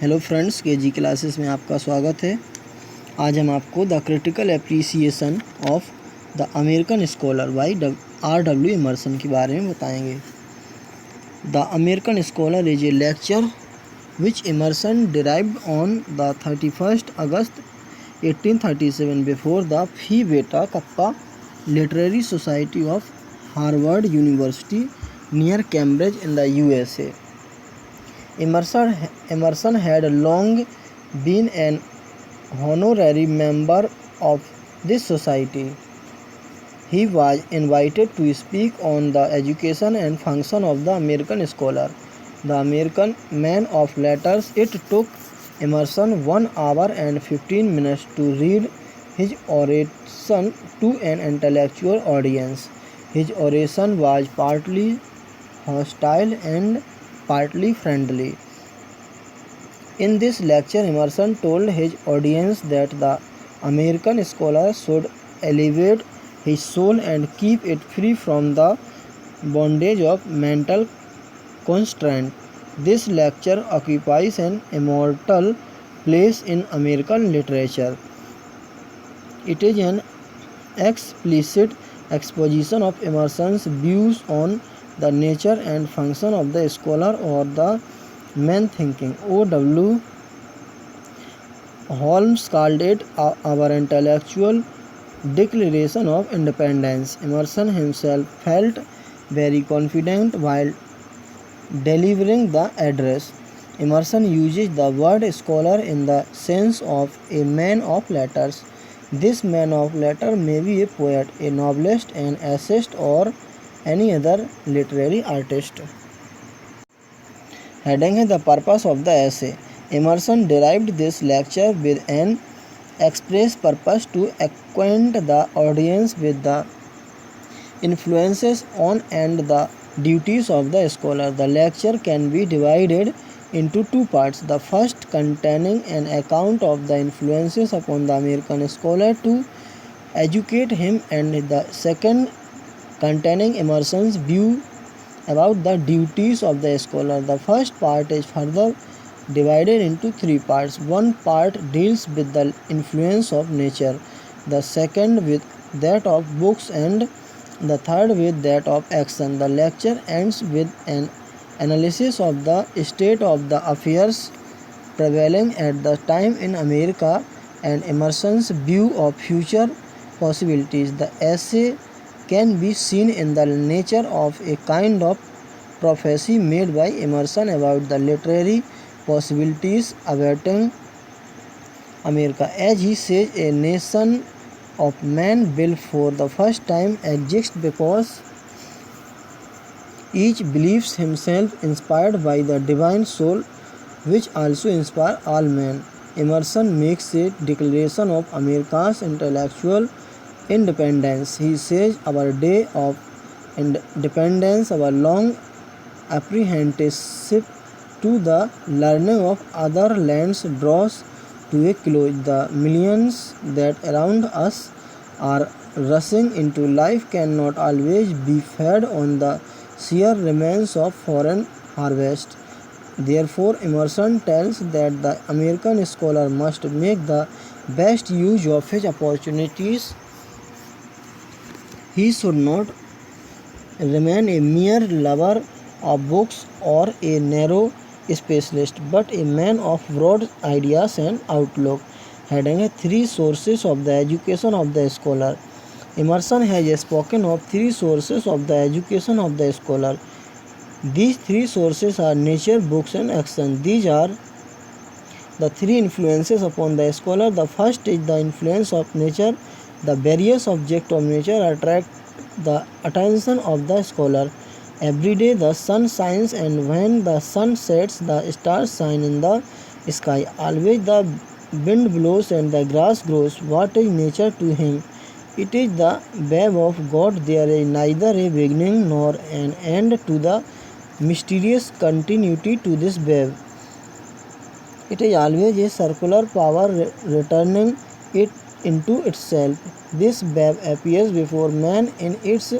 Hello friends, KG classes में आपका स्वागत है। आज हम आपको the critical appreciation of the American scholar by R.W. Emerson के बारे में बताएंगे। The American scholar is a lecture which Emerson derived on the 31st August 1837 before the Phi Beta Kappa Literary Society of Harvard University near Cambridge in the USA. Emerson had long been an honorary member of this society. He was invited to speak on the education and function of the American scholar, the American man of letters. It took Emerson 1 hour and 15 minutes to read his oration to an intellectual audience. His oration was partly hostile and partly friendly. In this lecture, Emerson told his audience that the American scholar should elevate his soul and keep it free from the bondage of mental constraint. This lecture occupies an immortal place in American literature. It is an explicit exposition of Emerson's views on the nature and function of the scholar or the man thinking. O.W. Holmes called it our intellectual declaration of independence. Emerson himself felt very confident while delivering the address. Emerson uses the word scholar in the sense of a man of letters. This man of letters may be a poet, a novelist, an essayist, or any other literary artist. Heading is the purpose of the essay. Emerson derived this lecture with an express purpose to acquaint the audience with the influences on and the duties of the scholar. The lecture can be divided into two parts. The first containing an account of the influences upon the American scholar to educate him, and the second containing Emerson's view about the duties of the scholar. The first part is further divided into three parts. One part deals with the influence of nature, the second with that of books, and the third with that of action. The lecture ends with an analysis of the state of the affairs prevailing at the time in America and Emerson's view of future possibilities. The essay can be seen in the nature of a kind of prophecy made by Emerson about the literary possibilities awaiting America. As he says, a nation of men will for the first time exist because each believes himself inspired by the divine soul, which also inspires all men. Emerson makes a declaration of America's intellectual independence. He says, our day of independence, our long apprenticeship to the learning of other lands draws to a close. The millions that around us are rushing into life cannot always be fed on the sheer remains of foreign harvest. Therefore, Emerson tells that the American scholar must make the best use of his opportunities. He should not remain a mere lover of books or a narrow specialist, but a man of broad ideas and outlook. Heading three sources of the education of the scholar. Emerson has spoken of three sources of the education of the scholar. These three sources are nature, books, and action. These are the three influences upon the scholar. The first is the influence of nature. The various objects of nature attract the attention of the scholar. Every day the sun shines, and when the sun sets, the stars shine in the sky. Always the wind blows and the grass grows. What is nature to him? It is the web of God. There is neither a beginning nor an end to the mysterious continuity to this web. It is always a circular power returning it into itself. This web appears before man in its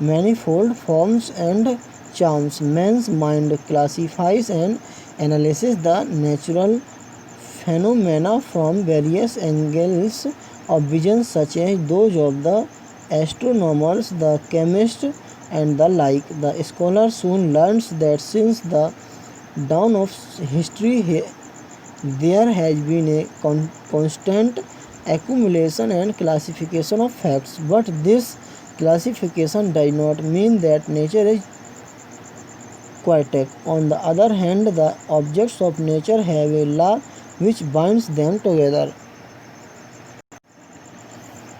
manifold forms and charms. Man's mind classifies and analyzes the natural phenomena from various angles of vision, such as those of the astronomers, the chemists, and the like. The scholar soon learns that since the dawn of history, there has been a constant accumulation and classification of facts, but this classification does not mean that nature is quietic. On the other hand, the objects of nature have a law which binds them together.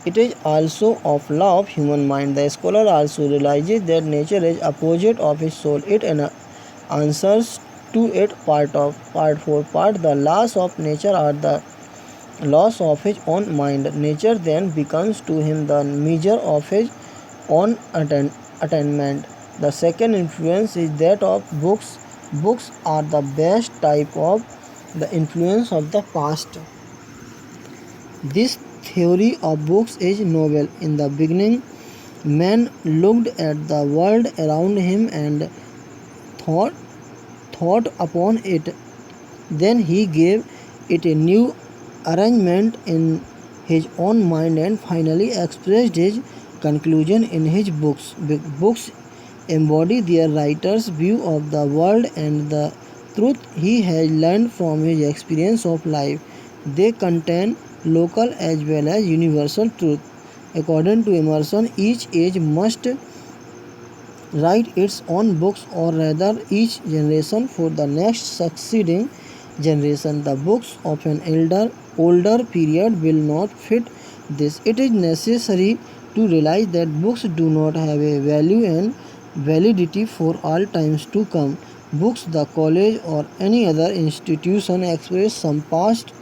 It is also of law of human mind. The scholar also realizes that nature is opposite of his soul. It answers to it part for part. The laws of nature are the laws of his own mind. Nature then becomes to him the measure of his own attainment. The second influence is that of books. Books are the best type of the influence of the past. This theory of books is novel. In the beginning, man looked at the world around him and thought upon it. Then he gave it a new arrangement in his own mind and finally expressed his conclusion in his books. Books embody their writer's view of the world and the truth he has learned from his experience of life. They contain local as well as universal truth. According to Emerson, each age must write its own books, or rather each generation for the next succeeding generation. The books of an older period will not fit this. It is necessary to realize that books do not have a value and validity for all times to come. Books, the college or any other institution, express some past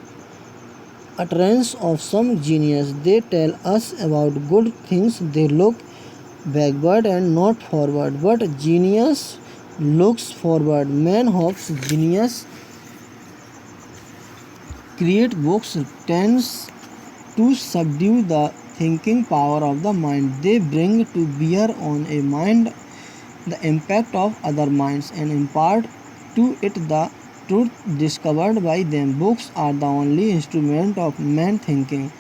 utterance of some genius. They tell us about good things. They look backward and not forward. But genius looks forward. Man hopes genius create books tends to subdue the thinking power of the mind. They bring to bear on a mind the impact of other minds and impart to it the truth discovered by them. Books are the only instrument of man thinking.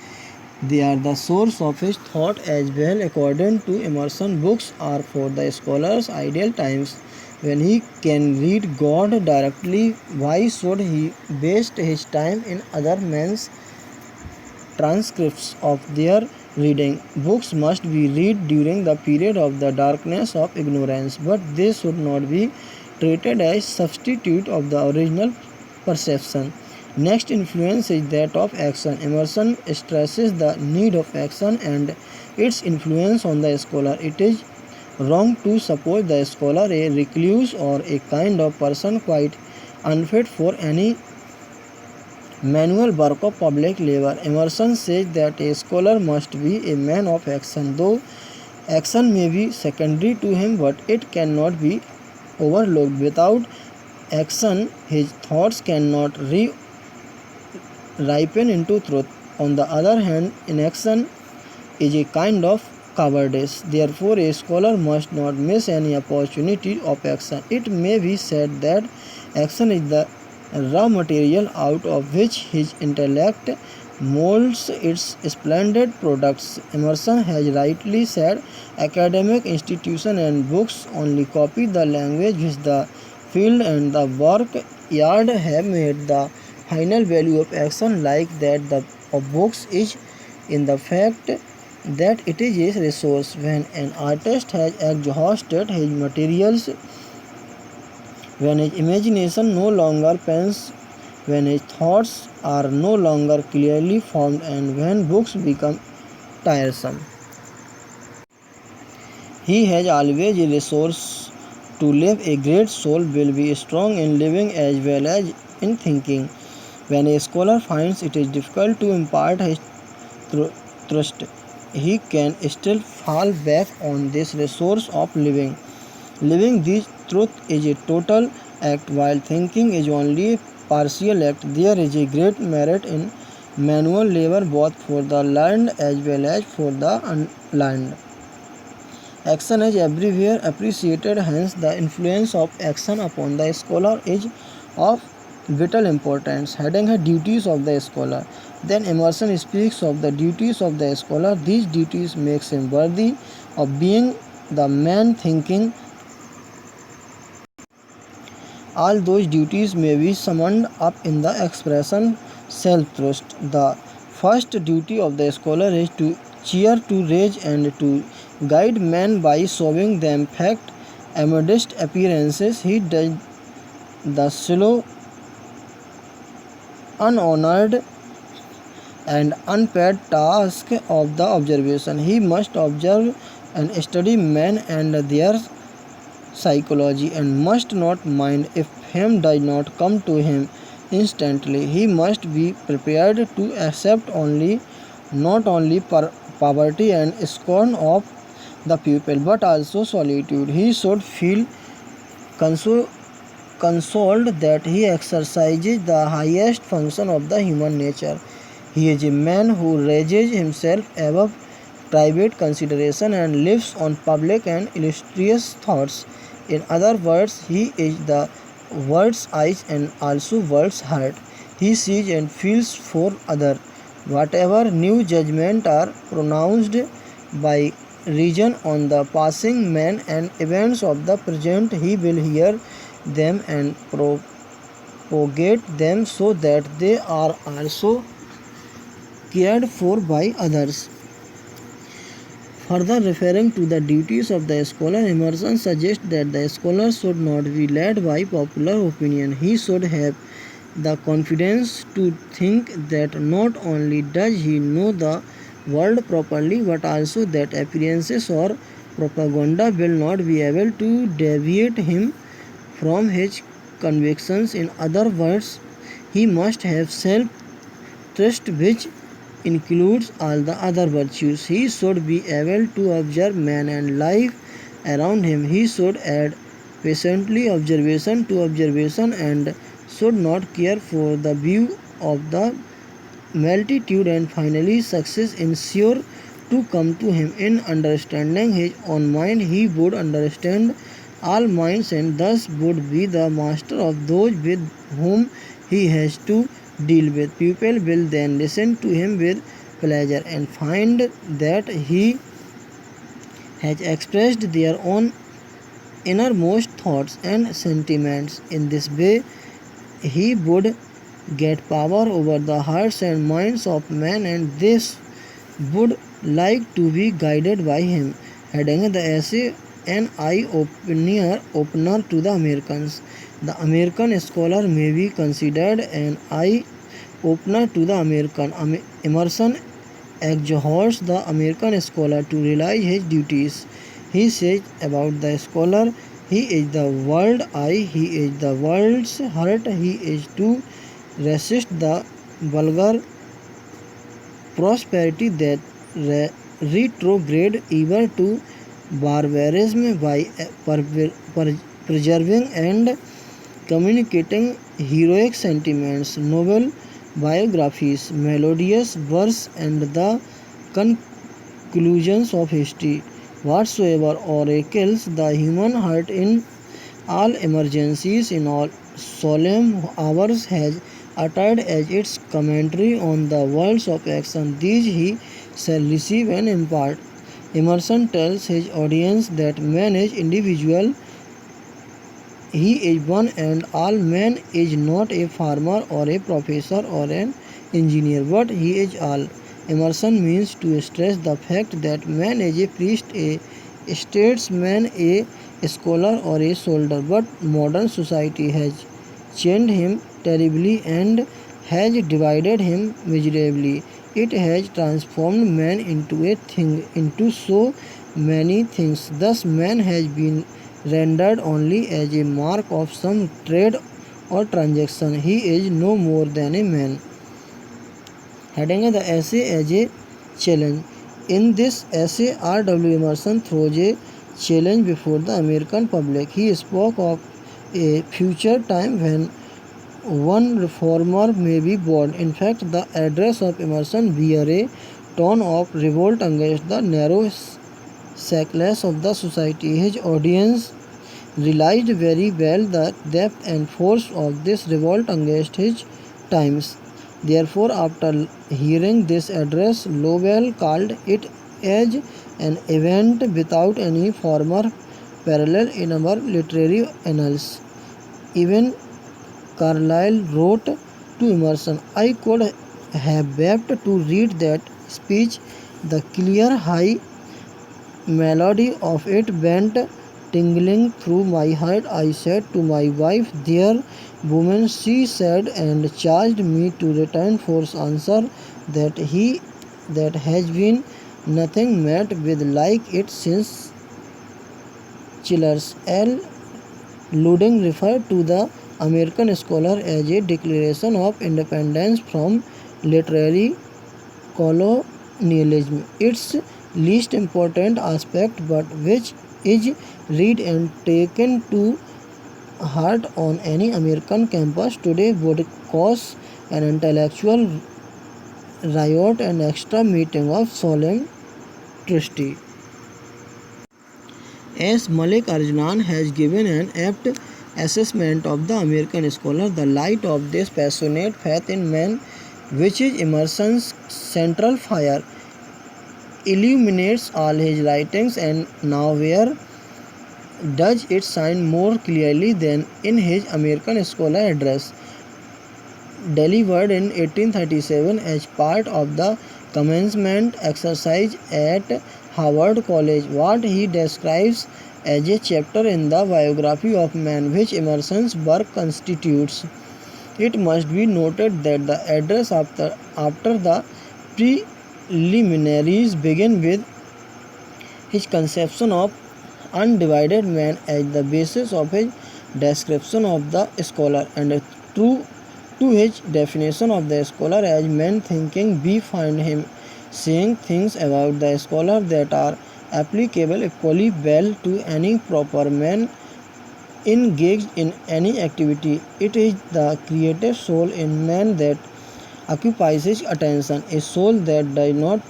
They are the source of his thought as well. According to Emerson, books are for the scholar's ideal times when he can read God directly. Why should he waste his time in other men's transcripts of their reading? Books must be read during the period of the darkness of ignorance, but they should not be treated as substitute of the original perception. Next influence is that of action. Emerson stresses the need of action and its influence on the scholar. It is wrong to suppose the scholar a recluse or a kind of person quite unfit for any manual work of public labor. Emerson says that a scholar must be a man of action, though action may be secondary to him, but it cannot be overlooked. Without action, his thoughts cannot ripen into truth. On the other hand, inaction is a kind of cowardice. Therefore, a scholar must not miss any opportunity of action. It may be said that action is the raw material out of which his intellect molds its splendid products. Emerson has rightly said, academic institutions and books only copy the language which the field and the work yard have made. The final value of action, like that of books, is in the fact that it is a resource. When an artist has exhausted his materials, when his imagination no longer paints, when his thoughts are no longer clearly formed, and when books become tiresome, he has always a resource to live. A great soul will be strong in living as well as in thinking. When a scholar finds it is difficult to impart his trust, he can still fall back on this resource of living. Living this truth is a total act, while thinking is only a partial act. There is a great merit in manual labor, both for the learned as well as for the unlearned. Action is everywhere appreciated, hence the influence of action upon the scholar is of vital importance. Heading her duties of the scholar. Then Emerson speaks of the duties of the scholar. These duties makes him worthy of being the man thinking. All those duties may be summed up in the expression self-trust. The first duty of the scholar is to cheer, to raise, and to guide men by showing them fact amidst appearances. He does the slow, unhonored, and unpaid task of the observation. He must observe and study men and their psychology, and must not mind if fame does not come to him instantly. He must be prepared to accept not only poverty and scorn of the people, but also solitude. He should feel console, consoled that he exercises the highest function of the human nature. He is a man who raises himself above private consideration and lives on public and illustrious thoughts. In other words, he is the world's eyes and also world's heart. He sees and feels for others. Whatever new judgments are pronounced by reason on the passing men and events of the present, he will hear them and propagate them so that they are also cared for by others. Further referring to the duties of the scholar, Emerson suggests that the scholar should not be led by popular opinion. He should have the confidence to think that not only does he know the world properly, but also that appearances or propaganda will not be able to deviate him from his convictions. In other words, he must have self-trust, which includes all the other virtues. He should be able to observe man and life around him. He should add patiently observation to observation and should not care for the view of the multitude, and finally success is sure to come to him. In understanding his own mind, he would understand all minds and thus would be the master of those with whom he has to deal with. People will then listen to him with pleasure and find that he has expressed their own innermost thoughts and sentiments. In this way, he would get power over the hearts and minds of men, and this would like to be guided by him. Heading the essay, an eye-opener to the Americans. The American scholar may be considered an eye-opener to the American. Emerson exhorts the American scholar to realize his duties. He says about the scholar, he is the world eye, he is the world's heart, he is to resist the vulgar prosperity that retrograde even to barbarism by preserving and communicating heroic sentiments, noble biographies, melodious verse, and the conclusions of history. Whatsoever oracles the human heart in all emergencies, in all solemn hours, has uttered as its commentary on the worlds of action, these he shall receive and impart. Emerson tells his audience that man is individual. He is one and all. Man is not a farmer or a professor or an engineer, but he is all. Emerson means to stress the fact that man is a priest, a statesman, a scholar, or a soldier, but modern society has changed him terribly and has divided him miserably. It has transformed man into a thing, into so many things. Thus man has been rendered only as a mark of some trade or transaction. He is no more than a man. Heading the essay as a challenge. In this essay, R.W. Emerson throws a challenge before the American public. He spoke of a future time when one reformer may be born. In fact, the address of Emerson bear a tone of revolt against the narrow shackles of the society. His audience realized very well the depth and force of this revolt against his times. Therefore, after hearing this address, Lowell called it as an event without any former parallel in our literary annals. Even Carlyle wrote to Emerson, "I could have wept to read that speech. The clear high melody of it went tingling through my heart. I said to my wife, 'Dear woman,' she said, and charged me to return for answer that has been nothing met with like it since." Chillers L. Luding referred to the American scholar as a declaration of independence from literary colonialism. Its least important aspect, but which is read and taken to heart on any American campus today, would cause an intellectual riot and extra meeting of solemn trustee. As Malik Arjunan has given an apt assessment of the American scholar, the light of this passionate faith in man, which is Emerson's central fire, illuminates all his writings, and nowhere does it shine more clearly than in his American Scholar address, delivered in 1837 as part of the commencement exercise at Harvard College. What he describes as a chapter in the biography of man, which Emerson's work constitutes. It must be noted that the address after the preliminaries begin with his conception of undivided man as the basis of his description of the scholar, and true to his definition of the scholar as man thinking, we find him saying things about the scholar that are applicable equally well to any proper man engaged in any activity. It is the creative soul in man that occupies his attention, a soul that does not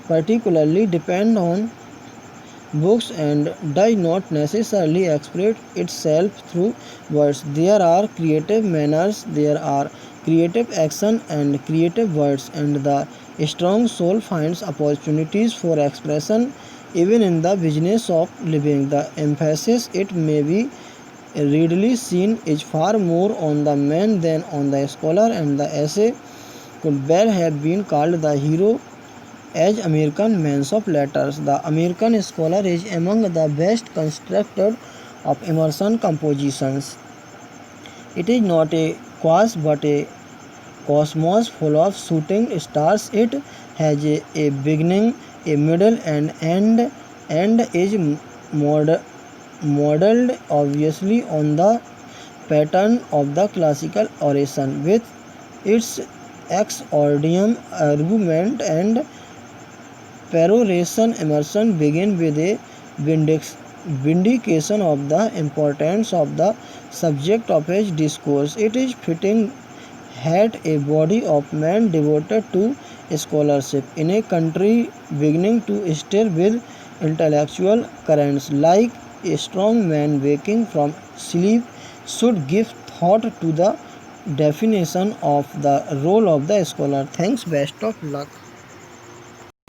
particularly depend on books and does not necessarily express itself through words. There are creative manners, there are creative action and creative words, and the strong soul finds opportunities for expression even in the business of living. The emphasis, it may be readily seen, is far more on the man than on the scholar, and the essay could well have been called the hero as American men of letters. The American Scholar is among the best constructed of Emerson compositions. It is not a quasi but a cosmos full of shooting stars. It has a beginning, a middle, and end, and is modeled obviously on the pattern of the classical oration, with its exordium, argument, and peroration. Emerson began with a vindication of the importance of the subject of his discourse. It is fitting had a body of men devoted to scholarship in a country beginning to stir with intellectual currents, like a strong man waking from sleep, should give thought to the definition of the role of the scholar. Thanks, best of luck.